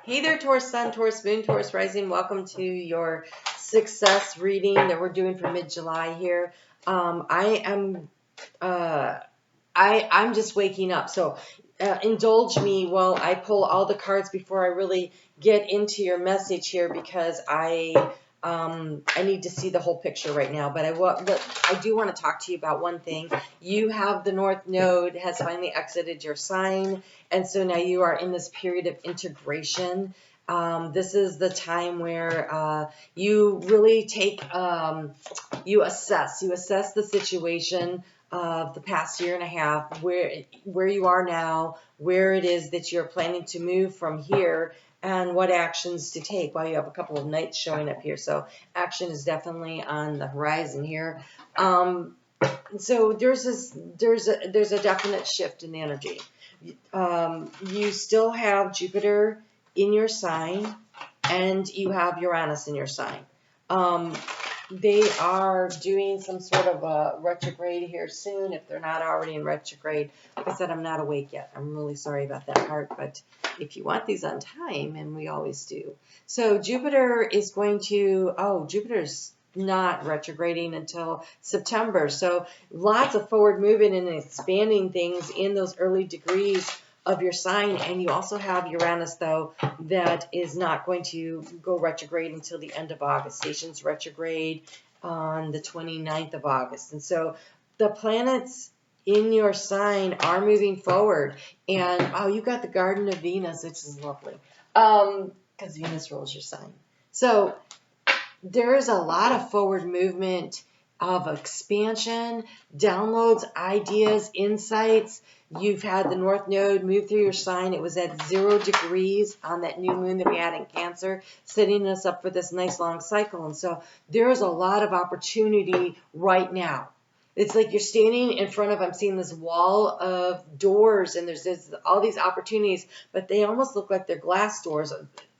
Hey there, Taurus Sun, Taurus Moon, Taurus Rising. Welcome to your success reading that we're doing for mid-July here. I'm just waking up, so indulge me while I pull all the cards before I really get into your message here, because I need to see the whole picture right now. But I do want to talk to you about one thing. You have the North Node has finally exited your sign, and so now you are in this period of integration. This is the time where you really take, you assess the situation of the past year and a half, where you are now, where it is that you're planning to move from here, and what actions to take. Well, you have a couple of knights showing up here, so action is definitely on the horizon here. So there's a definite shift in the energy. You still have Jupiter in your sign, and you have Uranus in your sign. They are doing some sort of a retrograde here soon, if they're not already in retrograde. Like I said, I'm not awake yet. I'm really sorry about that part, but if you want these on time, and we always do. So Jupiter is going to, Jupiter's not retrograding until September. So lots of forward movement and expanding things in those early degrees of your sign. And you also have Uranus, though, that is not going to go retrograde until the end of August. Station's retrograde on the 29th of August. And so the planets in your sign are moving forward. And, you got the Garden of Venus, which is lovely, because Venus rules your sign. So there is a lot of forward movement of expansion, downloads, ideas, insights. You've had the North Node move through your sign. It was at 0 degrees on that new moon that we had in Cancer, setting us up for this nice long cycle. And so there is a lot of opportunity right now. It's like you're standing in front of, I'm seeing this wall of doors, and there's all these opportunities, but they almost look like they're glass doors.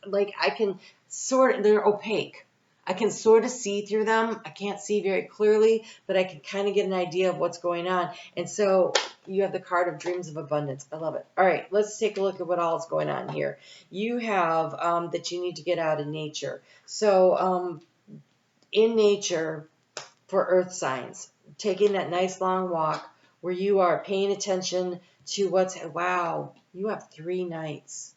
Like they're opaque. I can sort of see through them. I can't see very clearly, but I can kind of get an idea of what's going on. And so you have the card of dreams of abundance. I love it. All right, let's take a look at what all is going on here. You have that you need to get out in nature. So in nature, for earth signs, taking that nice long walk where you are paying attention to wow, you have 3 nights.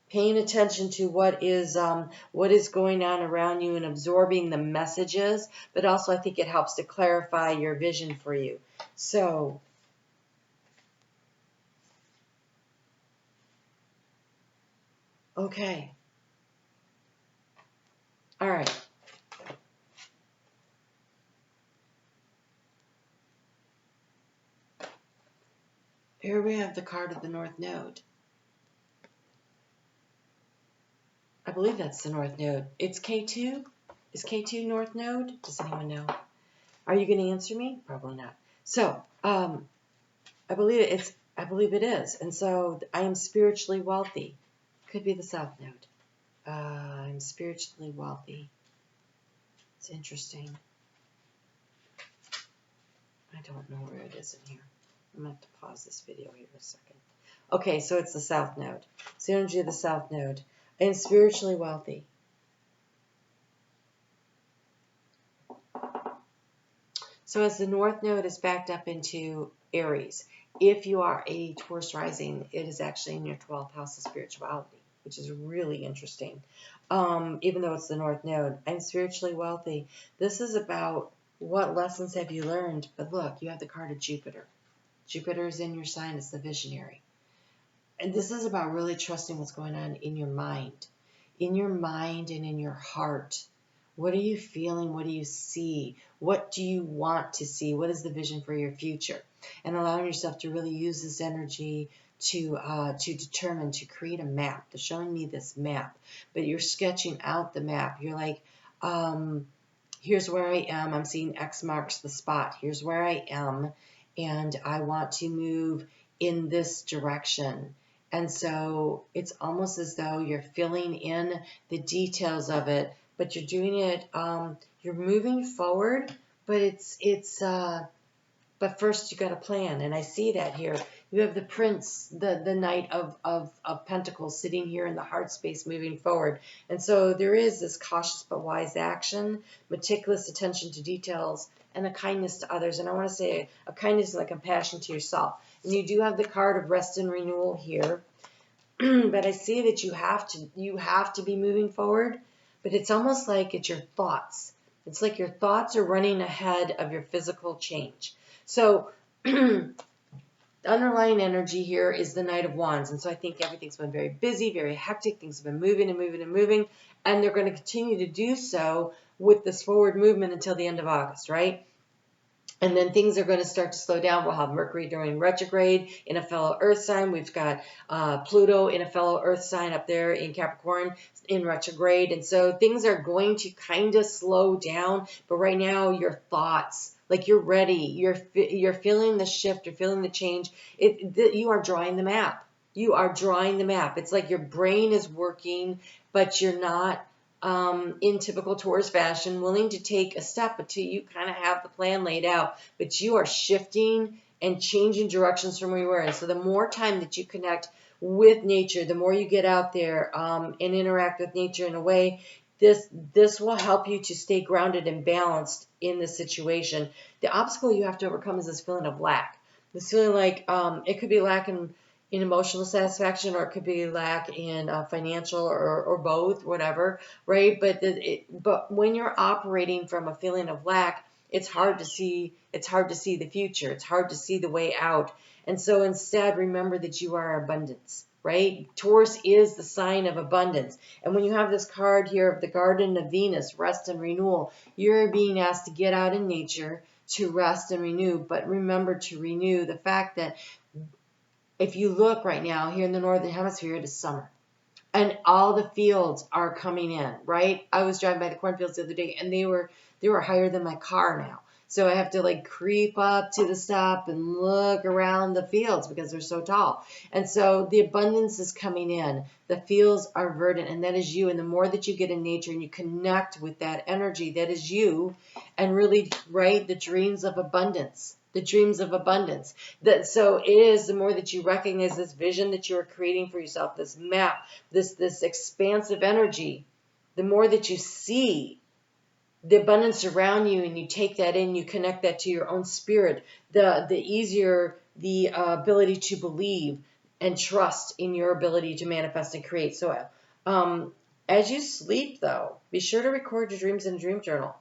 Paying attention to what is going on around you and absorbing the messages, but also I think it helps to clarify your vision for you. So okay. All right. Here we have the card of the North Node. I believe that's the North Node. It's K2? Is K2 North Node? Does anyone know? Are you going to answer me? Probably not. So, I believe it is. And so I am spiritually wealthy. Could be the South Node. I'm spiritually wealthy. It's interesting. I don't know where it is in here. I'm going to have to pause this video here a second. Okay, so it's the South Node. It's the energy of the South Node. I am spiritually wealthy. So as the North Node is backed up into Aries, if you are a Taurus rising, it is actually in your 12th house of spirituality, which is really interesting. Even though it's the North Node, I'm spiritually wealthy. This is about what lessons have you learned. But look, you have the card of Jupiter. Jupiter is in your sign. It's the visionary. And this is about really trusting what's going on in your mind. In your mind and in your heart. What are you feeling? What do you see? What do you want to see? What is the vision for your future? And allowing yourself to really use this energy to determine, to create a map. They're showing me this map, but you're sketching out the map. You're like, here's where I am. I'm seeing X marks the spot. Here's where I am, and I want to move in this direction. And so it's almost as though you're filling in the details of it, but you're doing it, you're moving forward, but but first you got a plan. And I see that here. You have the Prince, the Knight of Pentacles sitting here in the heart space moving forward. And so there is this cautious but wise action, meticulous attention to details, and a kindness to others. And I want to say a kindness and a compassion to yourself. And you do have the card of rest and renewal here. But I see that you have to be moving forward, but it's almost like it's your thoughts. It's like your thoughts are running ahead of your physical change. So the underlying energy here is the Knight of Wands. And so I think everything's been very busy, very hectic. Things have been moving and moving and moving. And they're going to continue to do so with this forward movement until the end of August, right? And then things are going to start to slow down. We'll have Mercury during retrograde in a fellow Earth sign. We've got Pluto in a fellow Earth sign up there in Capricorn in retrograde. And so things are going to kind of slow down. But right now, your thoughts, like you're ready. You're feeling the shift. You're feeling the change. You are drawing the map. You are drawing the map. It's like your brain is working, but you're not in typical Taurus fashion, willing to take a step until you kind of have the plan laid out, but you are shifting and changing directions from where you were. And so the more time that you connect with nature, the more you get out there and interact with nature in a way, this will help you to stay grounded and balanced in the situation. The obstacle you have to overcome is this feeling of lack. This feeling like it could be lack in emotional satisfaction, or it could be lack in financial or both, whatever, right? But when you're operating from a feeling of lack, it's hard to see the future. It's hard to see the way out. And so instead, remember that you are abundance, right? Taurus is the sign of abundance. And when you have this card here of the Garden of Venus, rest and renewal, you're being asked to get out in nature to rest and renew. But remember to renew the fact that if you look right now here in the Northern Hemisphere, it is summer. And all the fields are coming in, right? I was driving by the cornfields the other day, and they were higher than my car now. So I have to like creep up to the stop and look around the fields because they're so tall. And so the abundance is coming in. The fields are verdant, and that is you. And the more that you get in nature and you connect with that energy, that is you, and really write the dreams of abundance. The dreams of abundance. So it is the more that you recognize this vision that you are creating for yourself, this map, this expansive energy, the more that you see the abundance around you and you take that in, you connect that to your own spirit, the easier the ability to believe and trust in your ability to manifest and create. So as you sleep, though, be sure to record your dreams in a dream journal.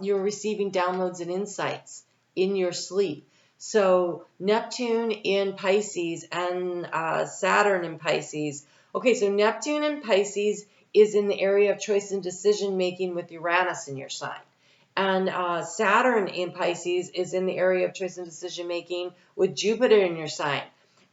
You're receiving downloads and insights in your sleep. So Neptune in Pisces and Saturn in Pisces. Okay, so Neptune in Pisces is in the area of choice and decision making with Uranus in your sign. And Saturn in Pisces is in the area of choice and decision making with Jupiter in your sign.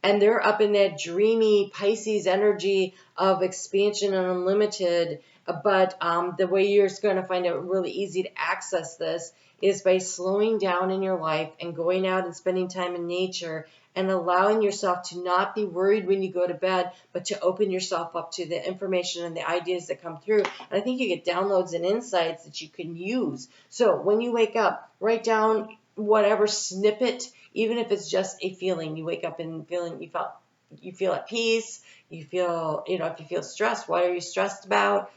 And they're up in that dreamy Pisces energy of expansion and unlimited. But the way you're going to find it really easy to access this is by slowing down in your life and going out and spending time in nature and allowing yourself to not be worried when you go to bed, but to open yourself up to the information and the ideas that come through. And I think you get downloads and insights that you can use. So when you wake up, write down whatever snippet, even if it's just a feeling. You wake up and you feel at peace. You feel, if you feel stressed, what are you stressed about?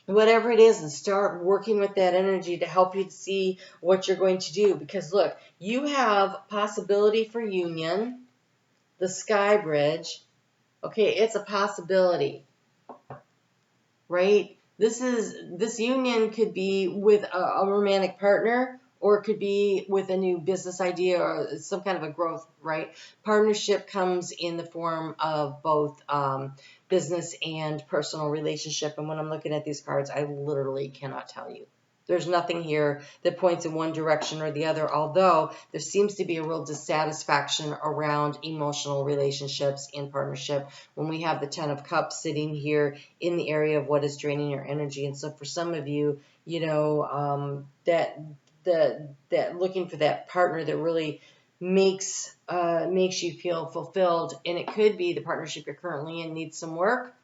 Whatever it is, and start working with that energy to help you to see what you're going to do. Because look, you have possibility for union, the sky bridge. Okay, it's a possibility, right? This union could be with a romantic partner, or it could be with a new business idea or some kind of a growth, right? Partnership comes in the form of both business and personal relationship. And when I'm looking at these cards, I literally cannot tell you. There's nothing here that points in one direction or the other, although there seems to be a real dissatisfaction around emotional relationships and partnership when we have the Ten of Cups sitting here in the area of what is draining your energy. And so for some of you, that looking for that partner that really makes you feel fulfilled, and it could be the partnership you're currently in needs some work,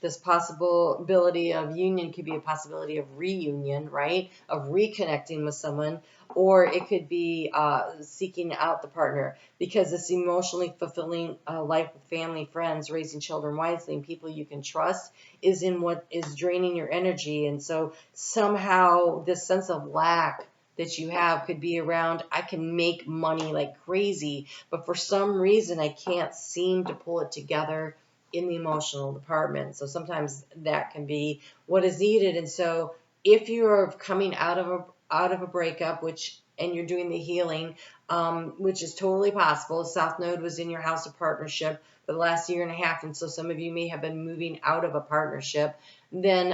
This possibility of union could be a possibility of reunion, right? Of reconnecting with someone, or it could be seeking out the partner, because this emotionally fulfilling life with family, friends, raising children wisely, and people you can trust is in what is draining your energy. And so somehow this sense of lack that you have could be around, I can make money like crazy, but for some reason I can't seem to pull it together in the emotional department. So sometimes that can be what is needed. And so if you are coming out of a breakup, and you're doing the healing, which is totally possible. South Node was in your house of partnership for the last year and a half, and so some of you may have been moving out of a partnership. Then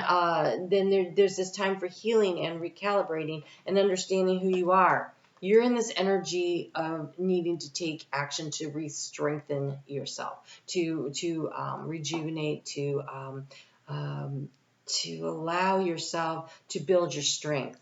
there's this time for healing and recalibrating and understanding who you are. You're in this energy of needing to take action to re-strengthen yourself, to rejuvenate, to allow yourself to build your strength.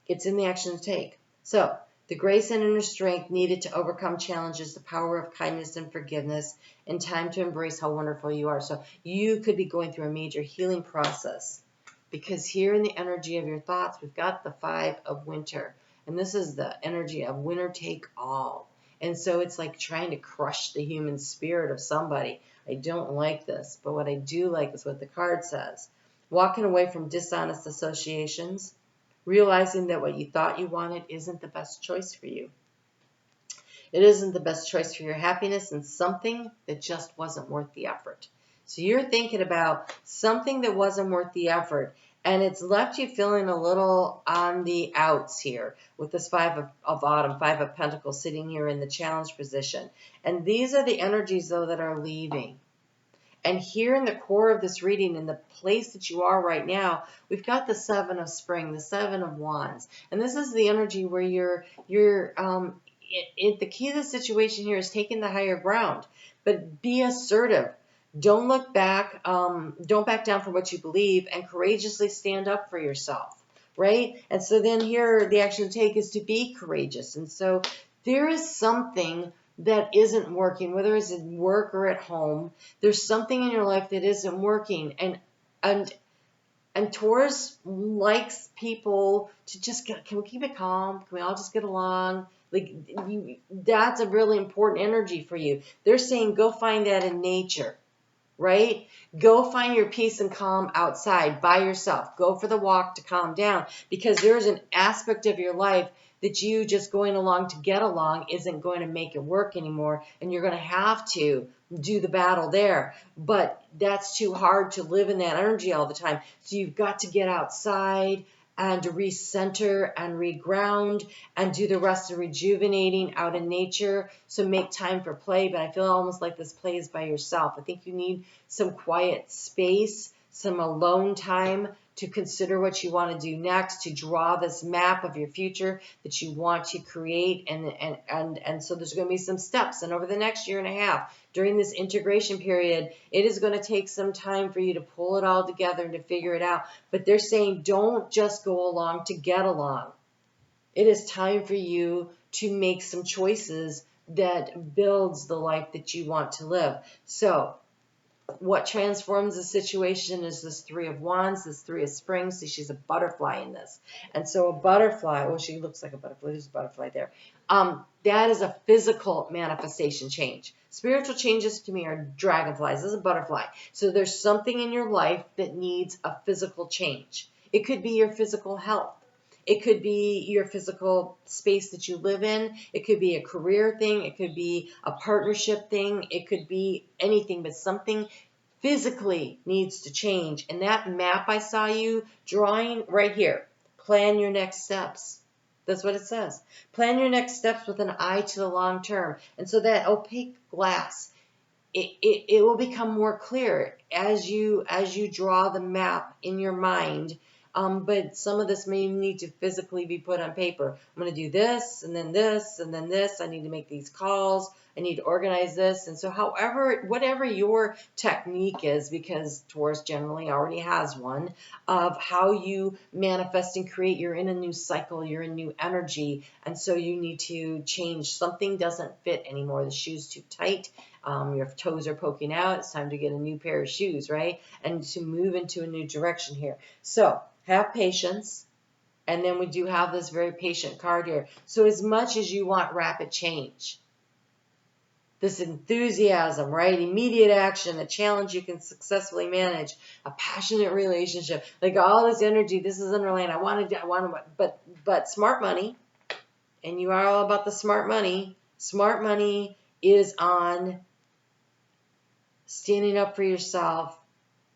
It's in the action to take. So the grace and inner strength needed to overcome challenges, the power of kindness and forgiveness, and time to embrace how wonderful you are. So you could be going through a major healing process, because here in the energy of your thoughts, we've got the 5 of winter. And this is the energy of winner take all. And so it's like trying to crush the human spirit of somebody. I don't like this, but what I do like is what the card says. Walking away from dishonest associations, realizing that what you thought you wanted isn't the best choice for you. It isn't the best choice for your happiness, and something that just wasn't worth the effort. So you're thinking about something that wasn't worth the effort, and it's left you feeling a little on the outs here with this 5 of autumn, 5 of pentacles sitting here in the challenge position. And these are the energies, though, that are leaving. And here in the core of this reading, in the place that you are right now, we've got the 7 of spring, the 7 of wands. And this is the energy where the key to the situation here is taking the higher ground, but be assertive. Don't look back. Don't back down from what you believe, and courageously stand up for yourself, right? And so then here, the action to take is to be courageous. And so there is something that isn't working, whether it's at work or at home. There's something in your life that isn't working, and Taurus likes people to just can we keep it calm? Can we all just get along? That's a really important energy for you. They're saying go find that in nature, right? Go find your peace and calm outside by yourself. Go for the walk to calm down, because there's an aspect of your life that you just going along to get along isn't going to make it work anymore, and you're going to have to do the battle there. But that's too hard to live in that energy all the time. So you've got to get outside and recenter and reground and do the rest of rejuvenating out in nature. So make time for play, but I feel almost like this play is by yourself. I think you need some quiet space, some alone time to consider what you want to do next, to draw this map of your future that you want to create. And so there's going to be some steps. And over the next year and a half, during this integration period, it is going to take some time for you to pull it all together and to figure it out. But they're saying don't just go along to get along. It is time for you to make some choices that builds the life that you want to live. So what transforms the situation is this 3 of wands, this 3 of spring. See, she's a butterfly in this. And so a butterfly, well, she looks like a butterfly. There's a butterfly there. That is a physical manifestation change. Spiritual changes to me are dragonflies. This is a butterfly. So there's something in your life that needs a physical change. It could be your physical health. It could be your physical space that you live in. It could be a career thing. It could be a partnership thing. It could be anything, but something physically needs to change. And that map I saw you drawing right here, plan your next steps. That's what it says. Plan your next steps with an eye to the long term. And so that opaque glass, it will become more clear as you draw the map in your mind. But some of this may need to physically be put on paper. I'm going to do this, and then this, and then this. I need to make these calls. I need to organize this. And so whatever your technique is, because Taurus generally already has one, of how you manifest and create, you're in a new cycle, you're in new energy. And so you need to change. Something doesn't fit anymore. The shoe's too tight, your toes are poking out, it's time to get a new pair of shoes, right? And to move into a new direction here. So have patience. And then we do have this very patient card here. So as much as you want rapid change, this enthusiasm, right? Immediate action, a challenge you can successfully manage, a passionate relationship, like all this energy, this is underlying. I want to, but smart money, and you are all about the smart money. Smart money is on standing up for yourself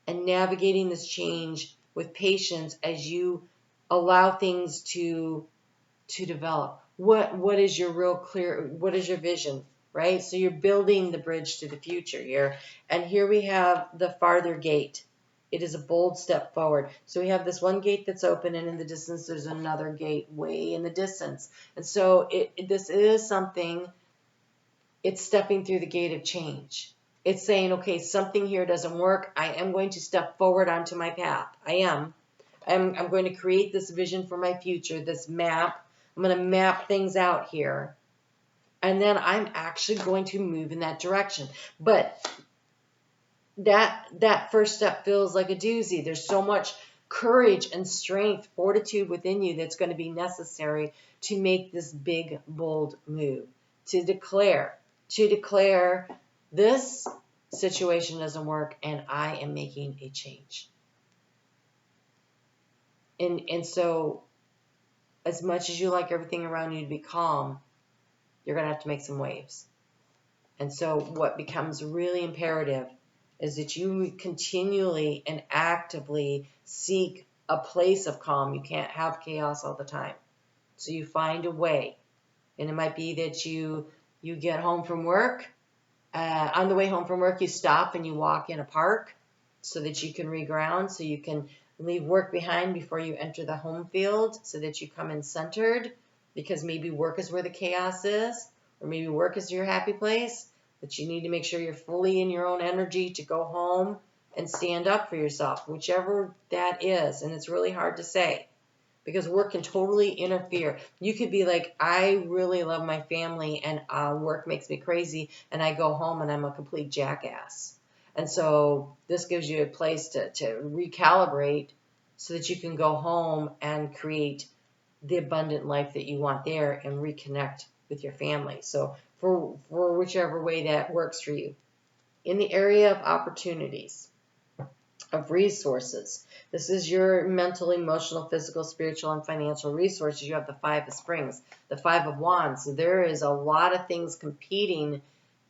and navigating this change with patience as you allow things to develop. What is your real clear, what is your vision, right? So you're building the bridge to the future here. And here we have the farther gate. It is a bold step forward. So we have this one gate that's open, and in the distance there's another gate way in the distance. And so this is something, it's stepping through the gate of change. It's saying, okay, something here doesn't work. I am going to step forward onto my path. I'm going to create this vision for my future, this map. I'm going to map things out here. And then I'm actually going to move in that direction. But that first step feels like a doozy. There's so much courage and strength, fortitude within you that's going to be necessary to make this big, bold move. To declare this situation doesn't work and I am making a change. And so as much as you like everything around you to be calm, you're going to have to make some waves. And so what becomes really imperative is that you continually and actively seek a place of calm. You can't have chaos all the time. So you find a way. And it might be that you get home from work. On the way home from work, you stop and you walk in a park so that you can reground, so you can leave work behind before you enter the home field, so that you come in centered, because maybe work is where the chaos is, or maybe work is your happy place, but you need to make sure you're fully in your own energy to go home and stand up for yourself, whichever that is. And it's really hard to say, because work can totally interfere. You could be like, I really love my family and work makes me crazy, and I go home and I'm a complete jackass. And so this gives you a place to recalibrate so that you can go home and create the abundant life that you want there and reconnect with your family. So for whichever way that works for you. In the area of opportunities, of resources, this is your mental, emotional, physical, spiritual, and financial resources. You have the Five of Springs, the Five of Wands. So there is a lot of things competing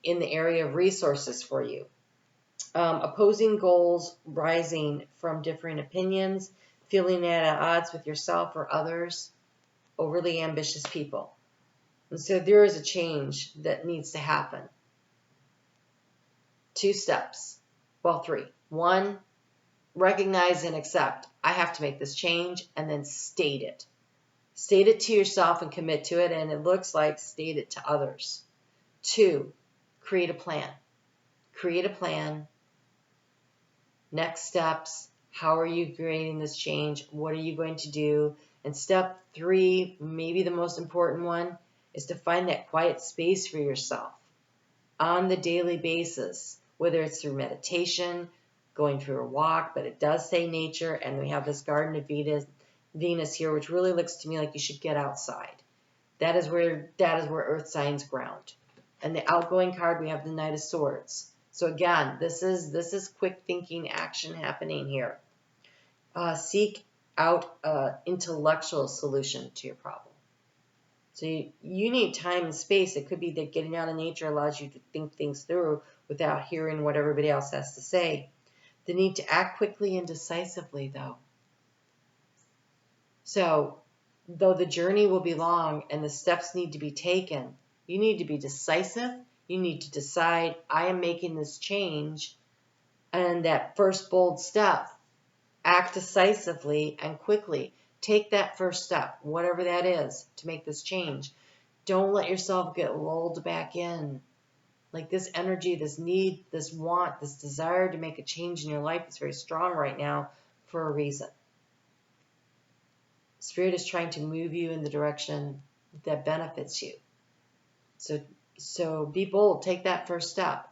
in the area of resources for you. Opposing goals rising from differing opinions, feeling at odds with yourself or others, overly ambitious people. And so there is a change that needs to happen. 2 steps. Well, 3. 1, recognize and accept. I have to make this change, and then state it. State it to yourself and commit to it, and it looks like state it to others. 2, create a plan. Create a plan. Next steps. How are you creating this change? What are you going to do? And step 3, maybe the most important one, is to find that quiet space for yourself on the daily basis, whether it's through meditation, going for a walk, but it does say nature, and we have this Garden of Venus here, which really looks to me like you should get outside. That is where earth signs ground. And the outgoing card, we have the Knight of Swords. So again, this is quick thinking action happening here. Seek out an intellectual solution to your problem. So you need time and space. It could be that getting out in nature allows you to think things through without hearing what everybody else has to say. The need to act quickly and decisively, though. So, though the journey will be long and the steps need to be taken, you need to be decisive. You need to decide, I am making this change. And that first bold step, act decisively and quickly. Take that first step, whatever that is, to make this change. Don't let yourself get lulled back in. Like this energy, this need, this want, this desire to make a change in your life is very strong right now for a reason. Spirit is trying to move you in the direction that benefits you. So be bold. Take that first step.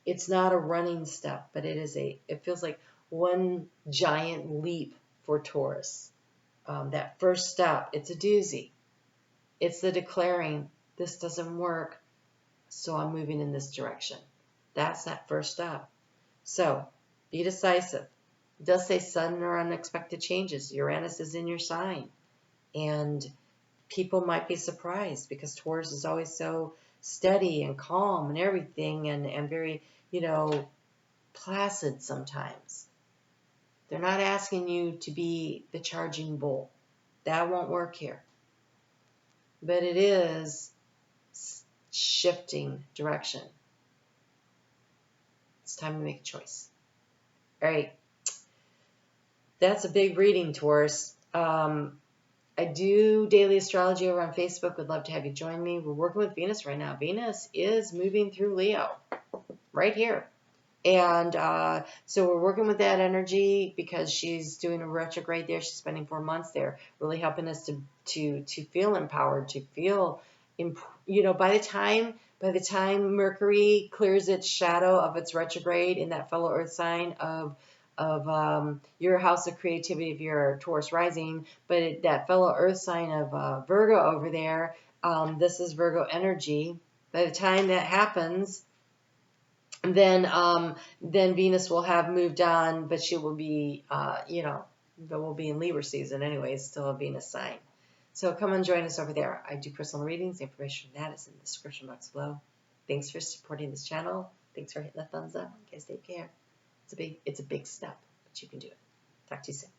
It's not a running step, but it feels like one giant leap for Taurus. That first step, it's a doozy. It's the declaring, this doesn't work, so I'm moving in this direction. That's that first step. So be decisive. It does say sudden or unexpected changes. Uranus is in your sign. And people might be surprised because Taurus is always so steady and calm and everything and very, placid sometimes. They're not asking you to be the charging bull. That won't work here. But it is shifting direction. It's time to make a choice. All right. That's a big reading, Taurus. I do daily astrology over on Facebook. Would love to have you join me. We're working with Venus right now. Venus is moving through Leo right here. And so we're working with that energy because she's doing a retrograde there. She's spending 4 months there, really helping us to feel empowered, to feel, by the time Mercury clears its shadow of its retrograde in that fellow Earth sign of your house of creativity if you're a Taurus rising, but that fellow Earth sign of Virgo over there, this is Virgo energy. By the time that happens, then Venus will have moved on, but she will be, we'll be in Libra season anyway. It's still a Venus sign. So come and join us over there. I do personal readings. The information for that is in the description box below. Thanks for supporting this channel. Thanks for hitting the thumbs up. You guys take care. It's a big step, but you can do it. Talk to you soon.